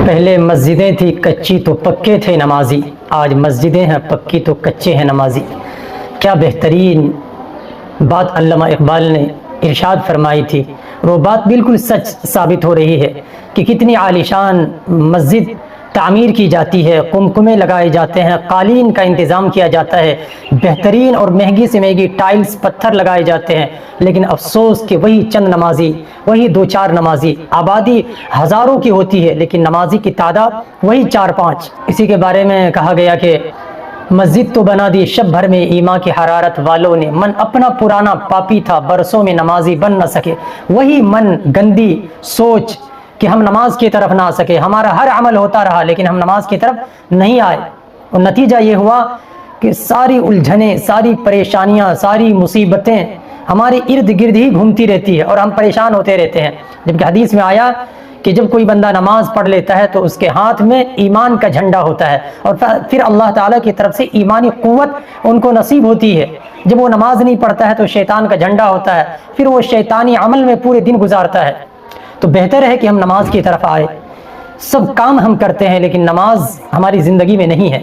پہلے مسجدیں تھی کچی تو پکے تھے نمازی، آج مسجدیں ہیں پکی تو کچے ہیں نمازی۔ کیا بہترین بات علامہ اقبال نے ارشاد فرمائی تھی، وہ بات بالکل سچ ثابت ہو رہی ہے کہ کتنی عالیشان مسجد تعمیر کی جاتی ہے، قمقمے لگائے جاتے ہیں، قالین کا انتظام کیا جاتا ہے، بہترین اور مہنگی سے مہنگی ٹائلز پتھر لگائے جاتے ہیں، لیکن افسوس کہ وہی چند نمازی، وہی دو چار نمازی، آبادی ہزاروں کی ہوتی ہے لیکن نمازی کی تعداد وہی 4-5۔ اسی کے بارے میں کہا گیا کہ مسجد تو بنا دی شب بھر میں ایمان کی حرارت والوں نے، من اپنا پرانا پاپی تھا برسوں میں نمازی بن نہ سکے۔ وہی من گندی سوچ کہ ہم نماز کی طرف نہ آ سکے، ہمارا ہر عمل ہوتا رہا لیکن ہم نماز کی طرف نہیں آئے، اور نتیجہ یہ ہوا کہ ساری الجھنیں، ساری پریشانیاں، ساری مصیبتیں ہمارے ارد گرد ہی گھومتی رہتی ہے اور ہم پریشان ہوتے رہتے ہیں۔ جبکہ حدیث میں آیا کہ جب کوئی بندہ نماز پڑھ لیتا ہے تو اس کے ہاتھ میں ایمان کا جھنڈا ہوتا ہے، اور پھر اللہ تعالیٰ کی طرف سے ایمانی قوت ان کو نصیب ہوتی ہے۔ جب وہ نماز نہیں پڑھتا ہے تو شیطان کا جھنڈا ہوتا ہے، پھر وہ شیطانی عمل میں پورے دن گزارتا ہے۔ تو بہتر ہے کہ ہم نماز کی طرف آئے۔ سب کام ہم کرتے ہیں لیکن نماز ہماری زندگی میں نہیں ہے۔